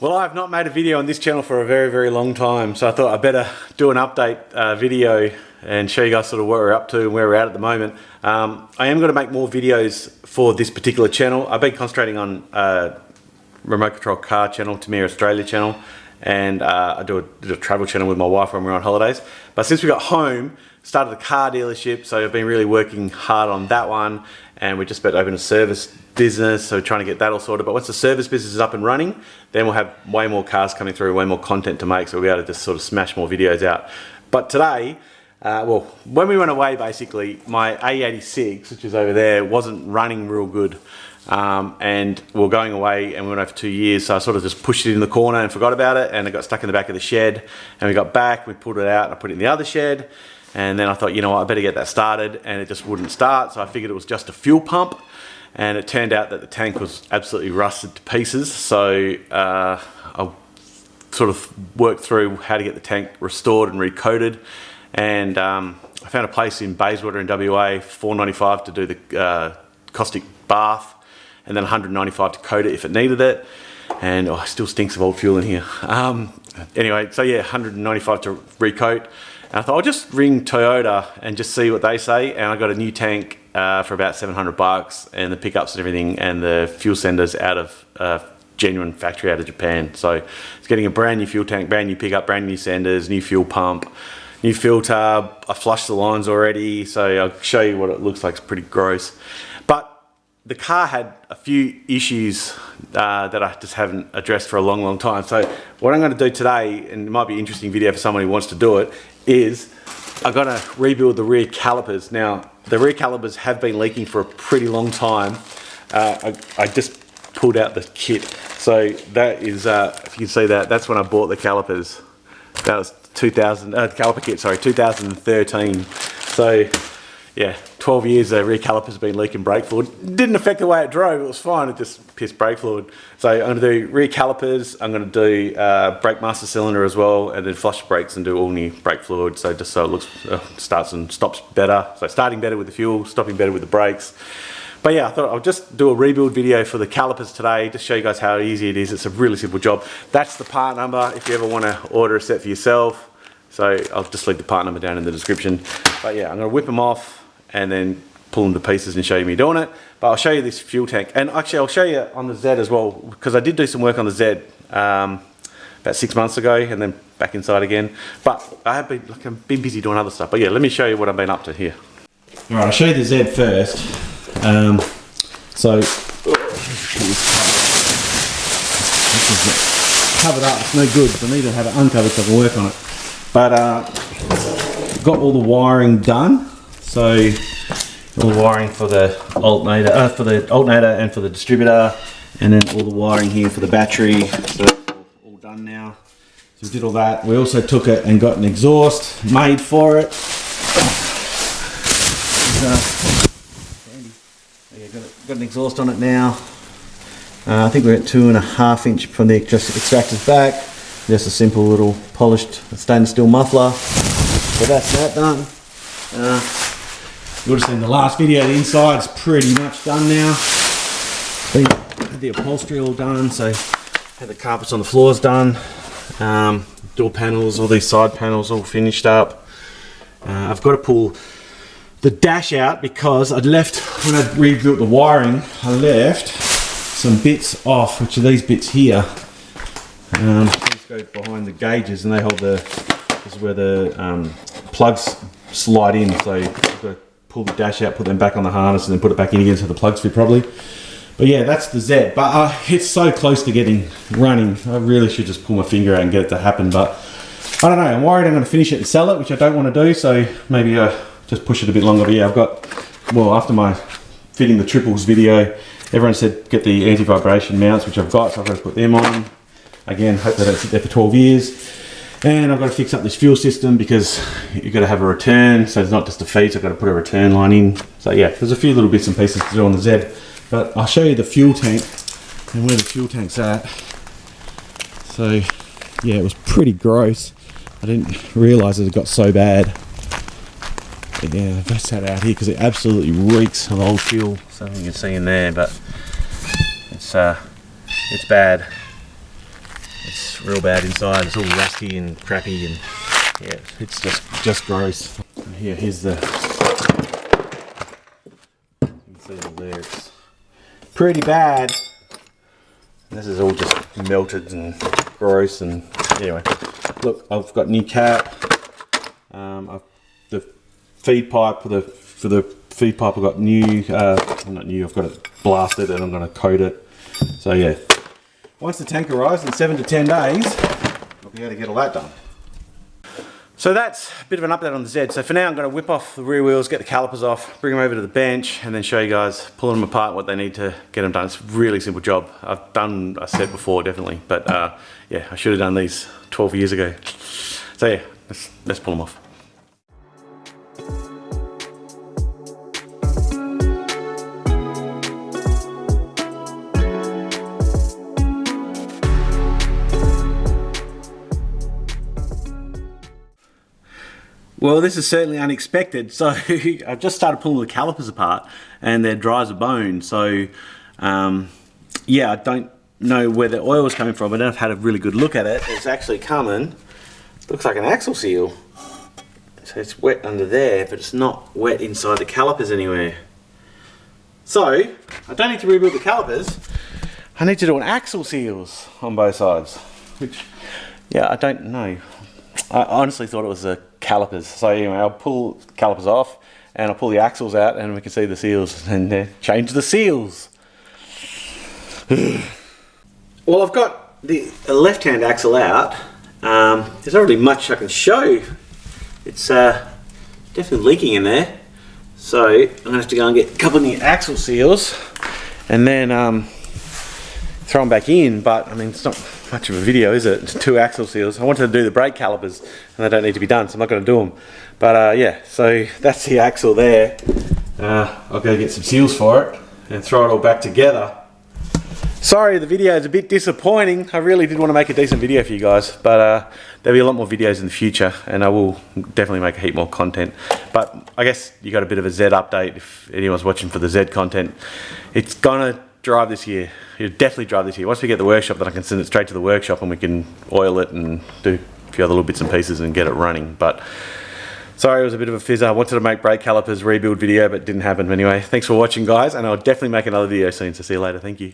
Well, I've not made a video on this channel for a very long time, so I thought I'd better do an update video and show you guys sort of what we're up to and where we're at the moment. I am going to make more videos for this particular channel. I've been concentrating on remote control car channel, Tamir Australia channel, and I do a travel channel with my wife when we're on holidays. But since we got home, started a car dealership, so I've been really working hard on that one, and we're just about to open a service business, so we're trying to get that all sorted. But once the service business is up and running, then we'll have way more cars coming through, way more content to make, so we'll be able to just sort of smash more videos out. But today, well, when we went away, basically, my AE86, which is over there, wasn't running real good. And we were going away and we went over for 2 years, so I sort of just pushed it in the corner and forgot about it, and it got stuck in the back of the shed, and we got back, we pulled it out and I put it in the other shed, and then I thought, you know what, I better get that started, and it just wouldn't start, so I figured it was just a fuel pump, and it turned out that the tank was absolutely rusted to pieces. So I sort of worked through how to get the tank restored and recoated, and I found a place in Bayswater in WA, $4.95 to do the caustic bath, and then $195 to coat it if it needed it. And it still stinks of old fuel in here. Anyway, so yeah, $195 to recoat. And I thought I'll just ring Toyota and just see what they say. And I got a new tank for about $700, and the pickups and everything, and the fuel senders out of genuine factory out of Japan. So it's getting a brand new fuel tank, brand new pickup, brand new senders, new fuel pump, new filter. I flushed the lines already, so I'll show you what it looks like. It's pretty gross. But the car had a few issues that I just haven't addressed for a long time. So what I'm going to do today, and it might be an interesting video for someone who wants to do it, is I've got to rebuild the rear calipers. Now, the rear calipers have been leaking for a pretty long time. I just pulled out the kit. So that is, if you can see that, that's when I bought the calipers. That was 2000, caliper kit, sorry, 2013. So yeah, 12 years the rear caliper's been leaking brake fluid. Didn't affect the way it drove, it was fine, it just pissed brake fluid. So I'm going to do rear calipers, I'm going to do brake master cylinder as well, and then flush brakes and do all new brake fluid, so just so it looks, starts and stops better. So starting better with the fuel, stopping better with the brakes. But yeah, I thought I'll just do a rebuild video for the calipers today, just show you guys how easy it is. It's a really simple job. That's the part number if you ever want to order a set for yourself. So I'll just leave the part number down in the description. But yeah, I'm going to whip them off and then pull them to pieces and show you me doing it. But I'll show you this fuel tank, and actually I'll show you on the Z as well, because I did do some work on the Z about 6 months ago, and then back inside again. But I have been, like, I've been busy doing other stuff. But yeah, let me show you what I've been up to here. All right, I'll show you the Z first. So this is covered up, it's no good, so I need to have it uncovered so I can work on it. But got all the wiring done. So all the wiring for the alternator, and for the distributor, and then all the wiring here for the battery. So all done now. So we did all that. We also took it and got an exhaust made for it. Got an exhaust on it now. I think we're at 2.5 inch from the extractors back. Just a simple little polished stainless steel muffler. So that's that done. You would have seen the last video, the inside's pretty much done now. The upholstery all done, so had the carpets on the floors done. Door panels, all these side panels all finished up. I've got to pull the dash out because I'd left, when I rebuilt the wiring, I left some bits off, which are these bits here. These go behind the gauges, and they hold the, this is where the plugs slide in, so you've got to pull the dash out, put them back on the harness, and then put it back in again so the plugs fit properly. But yeah, that's the Z. But it's so close to getting running. I really should just pull my finger out and get it to happen, but I don't know. I'm worried I'm going to finish it and sell it, which I don't want to do, so maybe just push it a bit longer. But yeah, I've got, well, after my fitting the triples video, everyone said get the anti-vibration mounts, which I've got, so I've got to put them on. Again, hope they don't sit there for 12 years. And I've got to fix up this fuel system because you've got to have a return, so it's not just a feed, so I've got to put a return line in. So yeah, there's a few little bits and pieces to do on the Z, but I'll show you the fuel tank and where the fuel tank's at. So yeah, it was pretty gross. I didn't realise it got so bad. But yeah, that's that out here because it absolutely reeks of old fuel. Something you can see in there, but it's bad. It's real bad inside. It's all rusty and crappy, and yeah, it's just gross. And here's the. You can see it there. It's pretty bad. This is all just melted and gross. And anyway, look, I've got new cap. The feed pipe for the feed pipe I've got new. Not new. I've got it blasted, and I'm going to coat it. So yeah, once the tank arrives in 7 to 10 days, I'll be able to get all that done. So that's a bit of an update on the Z. So for now, I'm going to whip off the rear wheels, get the calipers off, bring them over to the bench, and then show you guys pulling them apart, what they need to get them done. It's a really simple job. I've done a set before, definitely, but yeah, I should have done these 12 years ago. So yeah, let's pull them off. Well, this is certainly unexpected. So I've just started pulling the calipers apart, and they're dry as a bone. So yeah, I don't know where the oil was coming from. I don't have had a really good look at it. It's actually coming, looks like an axle seal. So it's wet under there, but it's not wet inside the calipers anywhere. So I don't need to rebuild the calipers. I need to do an axle seals on both sides, which, yeah, I don't know. I honestly thought it was the calipers. So anyway, I'll pull calipers off, and I'll pull the axles out, and we can see the seals, and change the seals. Well, I've got the left-hand axle out. There's not really much I can show. It's definitely leaking in there. So I'm gonna have to go and get a couple of new axle seals, and then throw them back in. But I mean, it's not much of a video, is it? It's 2 axle seals. I wanted to do the brake calipers, and they don't need to be done, so I'm not going to do them. But yeah, so that's the axle there. I'll go get some seals for it and throw it all back together. Sorry, the video is a bit disappointing. I really did want to make a decent video for you guys, but there'll be a lot more videos in the future, and I will definitely make a heap more content. But I guess you got a bit of a Z update if anyone's watching for the Z content. It's gonna drive this year. It'll definitely drive this year. Once we get the workshop, then I can send it straight to the workshop, and we can oil it and do a few other little bits and pieces and get it running. But sorry, it was a bit of a fizzer. I wanted to make brake calipers rebuild video, but it didn't happen. Anyway, thanks for watching, guys, and I'll definitely make another video soon. So see you later. Thank you.